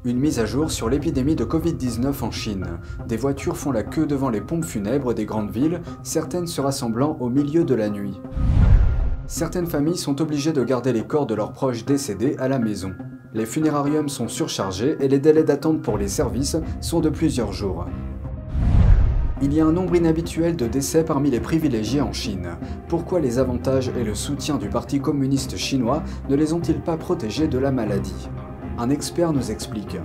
Une mise à jour sur l'épidémie de Covid-19 en Chine. Des voitures font la queue devant les pompes funèbres des grandes villes, certaines se rassemblant au milieu de la nuit. Certaines familles sont obligées de garder les corps de leurs proches décédés à la maison. Les funérariums sont surchargés et les délais d'attente pour les services sont de plusieurs jours. Il y a un nombre inhabituel de décès parmi les privilégiés en Chine. Pourquoi les avantages et le soutien du Parti communiste chinois ne les ont-ils pas protégés de la maladie? Un expert nous explique.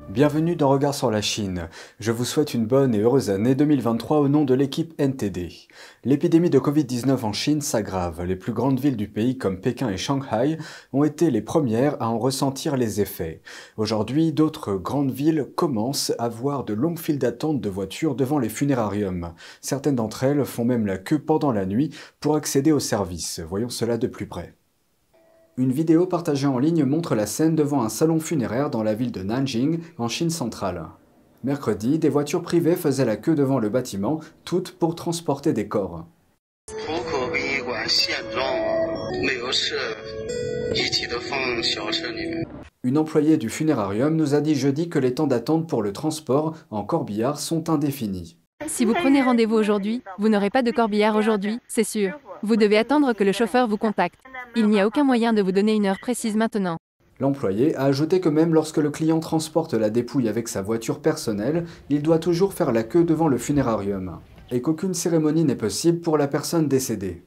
Bienvenue dans Regard sur la Chine. Je vous souhaite une bonne et heureuse année 2023 au nom de l'équipe NTD. L'épidémie de Covid-19 en Chine s'aggrave. Les plus grandes villes du pays comme Pékin et Shanghai ont été les premières à en ressentir les effets. Aujourd'hui, d'autres grandes villes commencent à voir de longues files d'attente de voitures devant les funérariums. Certaines d'entre elles font même la queue pendant la nuit pour accéder aux services. Voyons cela de plus près. Une vidéo partagée en ligne montre la scène devant un salon funéraire dans la ville de Nanjing, en Chine centrale. Mercredi, des voitures privées faisaient la queue devant le bâtiment, toutes pour transporter des corps. Une employée du funérarium nous a dit jeudi que les temps d'attente pour le transport en corbillard sont indéfinis. Si vous prenez rendez-vous aujourd'hui, vous n'aurez pas de corbillard aujourd'hui, c'est sûr. Vous devez attendre que le chauffeur vous contacte. Il n'y a aucun moyen de vous donner une heure précise maintenant. L'employé a ajouté que même lorsque le client transporte la dépouille avec sa voiture personnelle, il doit toujours faire la queue devant le funérarium, et qu'aucune cérémonie n'est possible pour la personne décédée.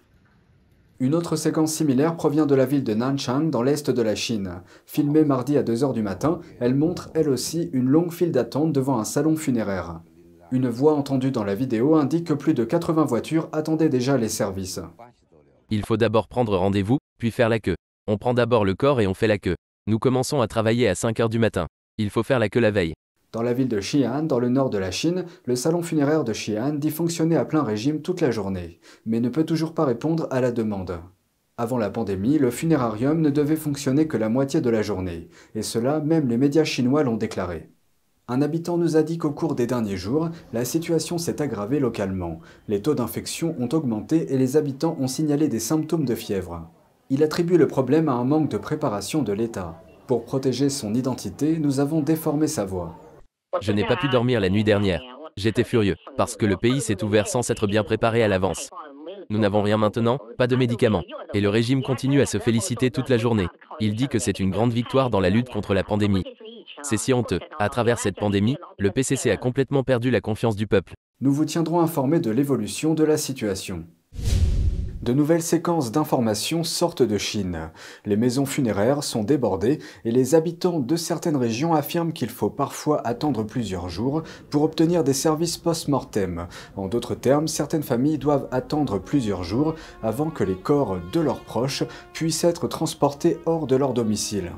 Une autre séquence similaire provient de la ville de Nanchang dans l'est de la Chine. Filmée mardi à 2 h du matin, elle montre elle aussi une longue file d'attente devant un salon funéraire. Une voix entendue dans la vidéo indique que plus de 80 voitures attendaient déjà les services. Il faut d'abord prendre rendez-vous, puis faire la queue. On prend d'abord le corps et on fait la queue. Nous commençons à travailler à 5 h du matin. Il faut faire la queue la veille. Dans la ville de Xi'an, dans le nord de la Chine, le salon funéraire de Xi'an dit fonctionner à plein régime toute la journée, mais ne peut toujours pas répondre à la demande. Avant la pandémie, le funérarium ne devait fonctionner que la moitié de la journée, et cela, même les médias chinois l'ont déclaré. Un habitant nous a dit qu'au cours des derniers jours, la situation s'est aggravée localement. Les taux d'infection ont augmenté et les habitants ont signalé des symptômes de fièvre. Il attribue le problème à un manque de préparation de l'État. Pour protéger son identité, nous avons déformé sa voix. Je n'ai pas pu dormir la nuit dernière. J'étais furieux, parce que le pays s'est ouvert sans s'être bien préparé à l'avance. Nous n'avons rien maintenant, pas de médicaments. Et le régime continue à se féliciter toute la journée. Il dit que c'est une grande victoire dans la lutte contre la pandémie. C'est si honteux. À travers cette pandémie, le PCC a complètement perdu la confiance du peuple. Nous vous tiendrons informés de l'évolution de la situation. De nouvelles séquences d'informations sortent de Chine. Les maisons funéraires sont débordées et les habitants de certaines régions affirment qu'il faut parfois attendre plusieurs jours pour obtenir des services post-mortem. En d'autres termes, certaines familles doivent attendre plusieurs jours avant que les corps de leurs proches puissent être transportés hors de leur domicile.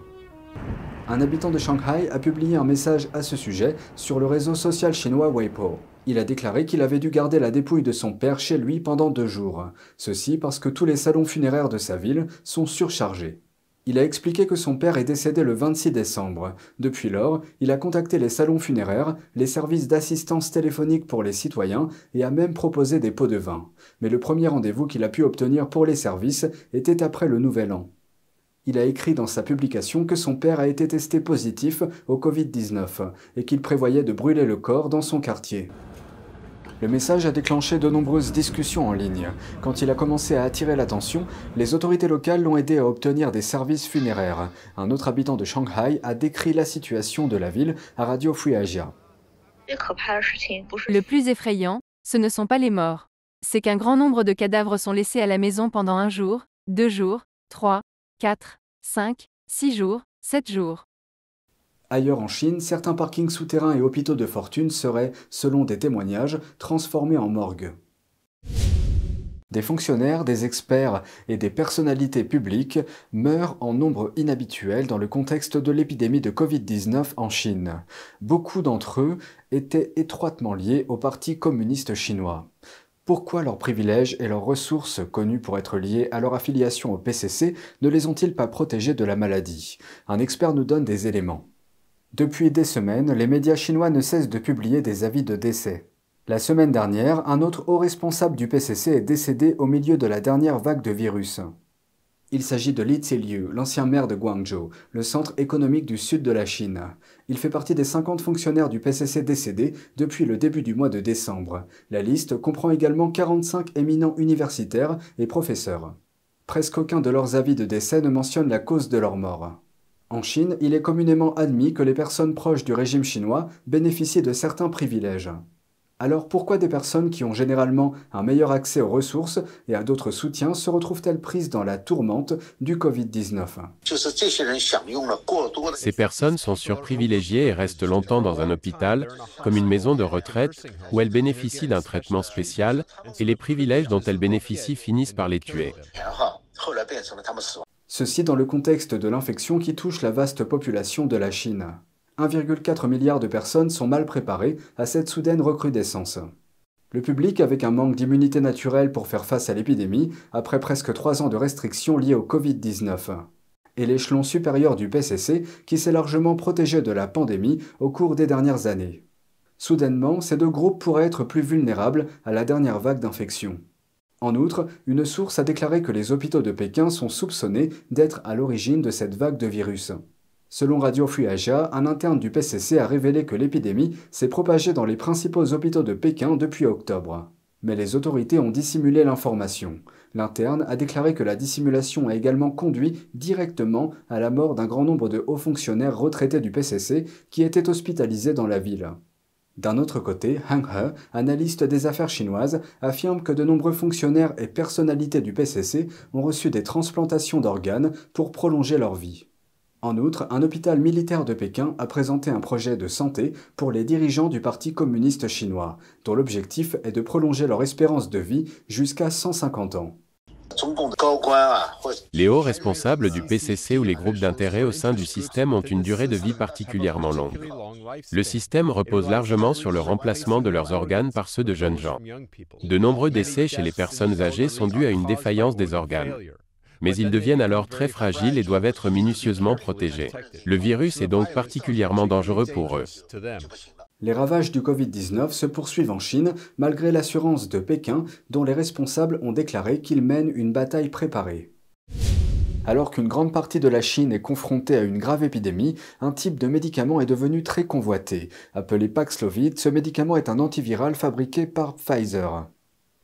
Un habitant de Shanghai a publié un message à ce sujet sur le réseau social chinois Weibo. Il a déclaré qu'il avait dû garder la dépouille de son père chez lui pendant 2 jours. Ceci parce que tous les salons funéraires de sa ville sont surchargés. Il a expliqué que son père est décédé le 26 décembre. Depuis lors, il a contacté les salons funéraires, les services d'assistance téléphonique pour les citoyens et a même proposé des pots de vin. Mais le premier rendez-vous qu'il a pu obtenir pour les services était après le Nouvel An. Il a écrit dans sa publication que son père a été testé positif au Covid-19 et qu'il prévoyait de brûler le corps dans son quartier. Le message a déclenché de nombreuses discussions en ligne. Quand il a commencé à attirer l'attention, les autorités locales l'ont aidé à obtenir des services funéraires. Un autre habitant de Shanghai a décrit la situation de la ville à Radio Free Asia. Le plus effrayant, ce ne sont pas les morts. C'est qu'un grand nombre de cadavres sont laissés à la maison pendant 1 jour, 2 jours, 3, 4, 5, 6 jours, 7 jours. Ailleurs en Chine, certains parkings souterrains et hôpitaux de fortune seraient, selon des témoignages, transformés en morgues. Des fonctionnaires, des experts et des personnalités publiques meurent en nombre inhabituel dans le contexte de l'épidémie de Covid-19 en Chine. Beaucoup d'entre eux étaient étroitement liés au Parti communiste chinois. Pourquoi leurs privilèges et leurs ressources, connues pour être liées à leur affiliation au PCC, ne les ont-ils pas protégés de la maladie? Un expert nous donne des éléments. Depuis des semaines, les médias chinois ne cessent de publier des avis de décès. La semaine dernière, un autre haut responsable du PCC est décédé au milieu de la dernière vague de virus. Il s'agit de Li Ziliu, l'ancien maire de Guangzhou, le centre économique du sud de la Chine. Il fait partie des 50 fonctionnaires du PCC décédés depuis le début du mois de décembre. La liste comprend également 45 éminents universitaires et professeurs. Presque aucun de leurs avis de décès ne mentionne la cause de leur mort. En Chine, il est communément admis que les personnes proches du régime chinois bénéficient de certains privilèges. Alors pourquoi des personnes qui ont généralement un meilleur accès aux ressources et à d'autres soutiens se retrouvent-elles prises dans la tourmente du Covid-19 ? Ces personnes sont surprivilégiées et restent longtemps dans un hôpital, comme une maison de retraite, où elles bénéficient d'un traitement spécial, et les privilèges dont elles bénéficient finissent par les tuer. Ceci dans le contexte de l'infection qui touche la vaste population de la Chine. 1,4 milliard de personnes sont mal préparées à cette soudaine recrudescence. Le public, avec un manque d'immunité naturelle pour faire face à l'épidémie, après presque 3 ans de restrictions liées au Covid-19. Et l'échelon supérieur du PCC, qui s'est largement protégé de la pandémie au cours des dernières années. Soudainement, ces deux groupes pourraient être plus vulnérables à la dernière vague d'infection. En outre, une source a déclaré que les hôpitaux de Pékin sont soupçonnés d'être à l'origine de cette vague de virus. Selon Radio Free Asia, un interne du PCC a révélé que l'épidémie s'est propagée dans les principaux hôpitaux de Pékin depuis octobre. Mais les autorités ont dissimulé l'information. L'interne a déclaré que la dissimulation a également conduit directement à la mort d'un grand nombre de hauts fonctionnaires retraités du PCC qui étaient hospitalisés dans la ville. D'un autre côté, Han He, analyste des affaires chinoises, affirme que de nombreux fonctionnaires et personnalités du PCC ont reçu des transplantations d'organes pour prolonger leur vie. En outre, un hôpital militaire de Pékin a présenté un projet de santé pour les dirigeants du Parti communiste chinois, dont l'objectif est de prolonger leur espérance de vie jusqu'à 150 ans. Les hauts responsables du PCC ou les groupes d'intérêt au sein du système ont une durée de vie particulièrement longue. Le système repose largement sur le remplacement de leurs organes par ceux de jeunes gens. De nombreux décès chez les personnes âgées sont dus à une défaillance des organes. Mais ils deviennent alors très fragiles et doivent être minutieusement protégés. Le virus est donc particulièrement dangereux pour eux. Les ravages du Covid-19 se poursuivent en Chine malgré l'assurance de Pékin dont les responsables ont déclaré qu'ils mènent une bataille préparée. Alors qu'une grande partie de la Chine est confrontée à une grave épidémie, un type de médicament est devenu très convoité. Appelé Paxlovid, ce médicament est un antiviral fabriqué par Pfizer.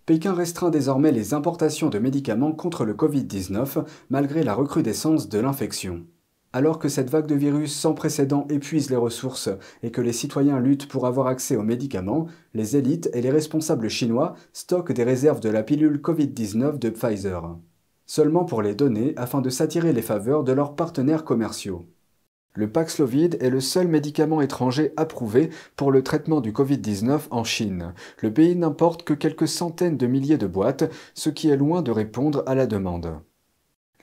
Pékin restreint désormais les importations de médicaments contre le Covid-19 malgré la recrudescence de l'infection. Alors que cette vague de virus sans précédent épuise les ressources et que les citoyens luttent pour avoir accès aux médicaments, les élites et les responsables chinois stockent des réserves de la pilule Covid-19 de Pfizer. Seulement pour les donner afin de s'attirer les faveurs de leurs partenaires commerciaux. Le Paxlovid est le seul médicament étranger approuvé pour le traitement du Covid-19 en Chine. Le pays n'importe que quelques centaines de milliers de boîtes, ce qui est loin de répondre à la demande.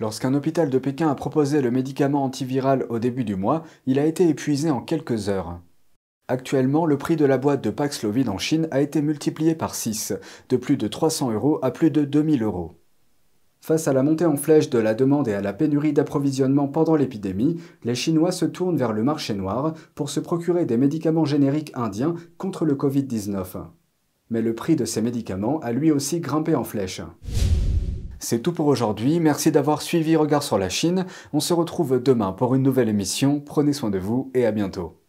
Lorsqu'un hôpital de Pékin a proposé le médicament antiviral au début du mois, il a été épuisé en quelques heures. Actuellement, le prix de la boîte de Paxlovid en Chine a été multiplié par 6, de plus de 300 € à plus de 2000 €. Face à la montée en flèche de la demande et à la pénurie d'approvisionnement pendant l'épidémie, les Chinois se tournent vers le marché noir pour se procurer des médicaments génériques indiens contre le Covid-19. Mais le prix de ces médicaments a lui aussi grimpé en flèche. C'est tout pour aujourd'hui, merci d'avoir suivi Regard sur la Chine. On se retrouve demain pour une nouvelle émission, prenez soin de vous et à bientôt.